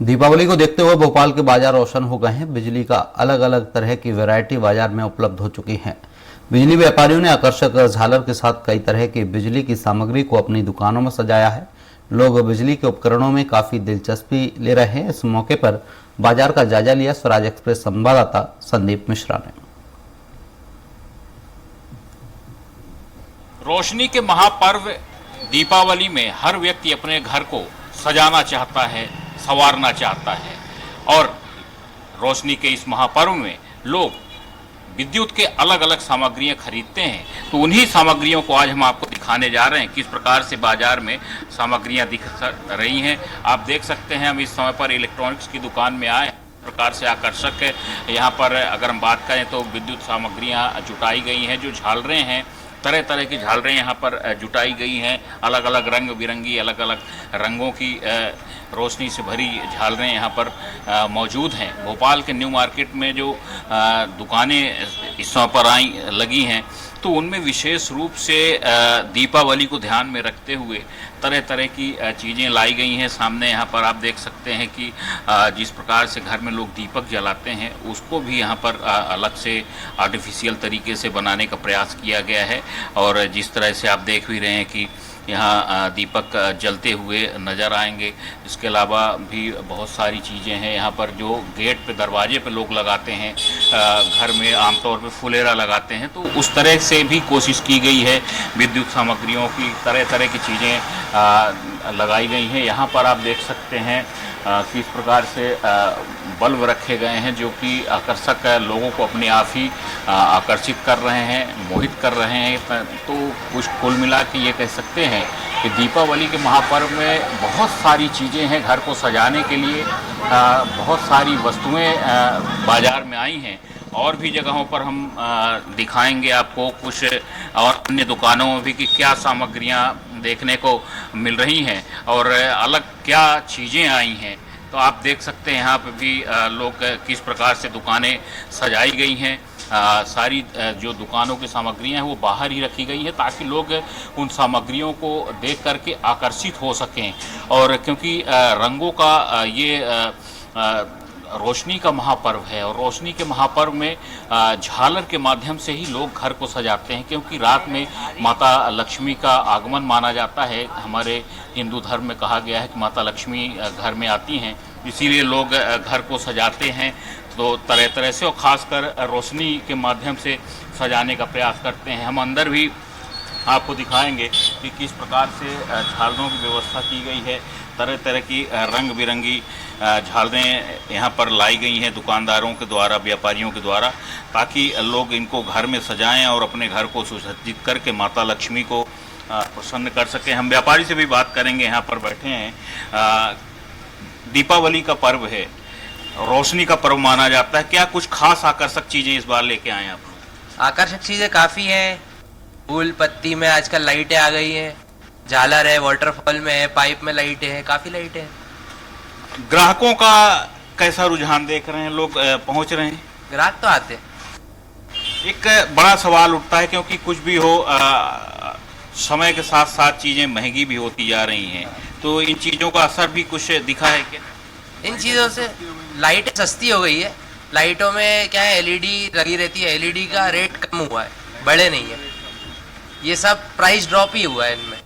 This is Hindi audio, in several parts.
दीपावली को देखते हुए भोपाल के बाजार रोशन हो गए हैं। बिजली का अलग अलग तरह की वैरायटी बाजार में उपलब्ध हो चुकी है। बिजली व्यापारियों ने आकर्षक झालर के साथ कई तरह की बिजली की सामग्री को अपनी दुकानों में सजाया है। लोग बिजली के उपकरणों में काफी दिलचस्पी ले रहे हैं। इस मौके पर बाजार का जायजा लिया स्वराज एक्सप्रेस संवाददाता संदीप मिश्रा ने। रोशनी के महापर्व दीपावली में हर व्यक्ति अपने घर को सजाना चाहता है, संवारना चाहता है और रोशनी के इस महापर्व में लोग विद्युत के अलग अलग सामग्रियां खरीदते हैं। तो उन्हीं सामग्रियों को आज हम आपको दिखाने जा रहे हैं, किस प्रकार से बाजार में सामग्रियां दिख रही हैं। आप देख सकते हैं, हम इस समय पर इलेक्ट्रॉनिक्स की दुकान में आए। प्रकार से आकर्षक है। यहाँ पर अगर हम बात करें तो विद्युत सामग्रियां जुटाई गई हैं। जो झालरें हैं, तरह तरह की झालरें यहाँ पर जुटाई गई हैं। अलग अलग रंग बिरंगी, अलग अलग रंगों की रोशनी से भरी झालरें यहाँ पर मौजूद हैं। भोपाल के न्यू मार्केट में जो दुकानें इस समय पर लगी हैं, तो उनमें विशेष रूप से दीपावली को ध्यान में रखते हुए तरह तरह की चीज़ें लाई गई हैं। सामने यहाँ पर आप देख सकते हैं कि जिस प्रकार से घर में लोग दीपक जलाते हैं, उसको भी यहाँ पर अलग से आर्टिफिशियल तरीके से बनाने का प्रयास किया गया है। और जिस तरह से आप देख भी रहे हैं कि यहाँ दीपक जलते हुए नज़र आएंगे। इसके अलावा भी बहुत सारी चीज़ें हैं यहाँ पर, जो गेट पे, दरवाजे पे लोग लगाते हैं। घर में आमतौर पे फुलेरा लगाते हैं, तो उस तरह से भी कोशिश की गई है। विद्युत सामग्रियों की तरह तरह की चीज़ें लगाई गई हैं। यहाँ पर आप देख सकते हैं किस प्रकार से बल्ब रखे गए हैं, जो कि आकर्षक लोगों को अपने आप ही आकर्षित कर रहे हैं, मोहित कर रहे हैं। तो कुछ कुल मिला के ये कह सकते हैं कि दीपावली के महापर्व में बहुत सारी चीज़ें हैं घर को सजाने के लिए। बहुत सारी वस्तुएं बाज़ार में आई हैं। और भी जगहों पर हम दिखाएंगे आपको कुछ और अन्य दुकानों में भी कि क्या सामग्रियां देखने को मिल रही हैं और अलग क्या चीज़ें आई हैं। तो आप देख सकते हैं यहाँ पे भी लोग किस प्रकार से दुकानें सजाई गई हैं। सारी जो दुकानों की सामग्रियां हैं वो बाहर ही रखी गई हैं, ताकि लोग उन सामग्रियों को देख करके आकर्षित हो सकें। और क्योंकि रंगों का ये रोशनी का महापर्व है, और रोशनी के महापर्व में झालर के माध्यम से ही लोग घर को सजाते हैं, क्योंकि रात में माता लक्ष्मी का आगमन माना जाता है। हमारे हिंदू धर्म में कहा गया है कि माता लक्ष्मी घर में आती हैं, इसीलिए लोग घर को सजाते हैं। तो तरह तरह से और ख़ासकर रोशनी के माध्यम से सजाने का प्रयास करते हैं। हम अंदर भी आपको दिखाएंगे कि किस प्रकार से झालरों की व्यवस्था की गई है। तरह तरह की रंग बिरंगी झालरें यहाँ पर लाई गई हैं दुकानदारों के द्वारा, व्यापारियों के द्वारा, ताकि लोग इनको घर में सजाएं और अपने घर को सुसज्जित करके माता लक्ष्मी को प्रसन्न कर सकें। हम व्यापारी से भी बात करेंगे, यहाँ पर बैठे हैं। दीपावली का पर्व है, रोशनी का पर्व माना जाता है। क्या कुछ खास आकर्षक चीज़ें इस बार लेके आए आप? आकर्षक चीज़ें काफ़ी हैं। फूल पत्ती में आजकल लाइटें आ गई हैं, झालर है, वाटरफॉल में है, पाइप में लाइटें हैं, काफ़ी लाइटें हैं। ग्राहकों का कैसा रुझान देख रहे हैं? लोग पहुंच रहे हैं? ग्राहक तो आते हैं। एक बड़ा सवाल उठता है, क्योंकि कुछ भी हो समय के साथ साथ चीज़ें महंगी भी होती जा रही हैं, तो इन चीज़ों का असर भी कुछ दिखा है क्या? इन चीज़ों से लाइटें सस्ती हो गई है। लाइटों में क्या है, एलईडी लगी रहती है, एलईडी का रेट कम हुआ है, बढ़े नहीं है। ये सब प्राइस ड्रॉप ही हुआ है इनमें।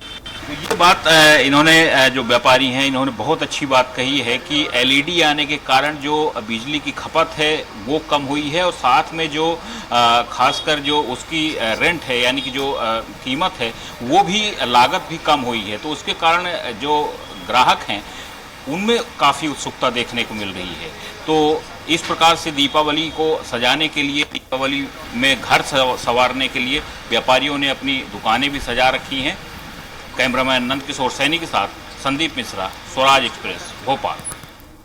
तो ये बात इन्होंने, जो व्यापारी हैं, इन्होंने बहुत अच्छी बात कही है कि एलईडी आने के कारण जो बिजली की खपत है वो कम हुई है, और साथ में जो खासकर जो उसकी रेंट है, यानी कि जो कीमत है, वो भी लागत भी कम हुई है। तो उसके कारण जो ग्राहक हैं उनमें काफ़ी उत्सुकता देखने को मिल रही है। तो इस प्रकार से दीपावली को सजाने के लिए, दीपावली में घर संवारने के लिए व्यापारियों ने अपनी दुकानें भी सजा रखी हैं। कैमरामैन नंद किशोर सैनी के साथ संदीप मिश्रा, स्वराज एक्सप्रेस, भोपाल।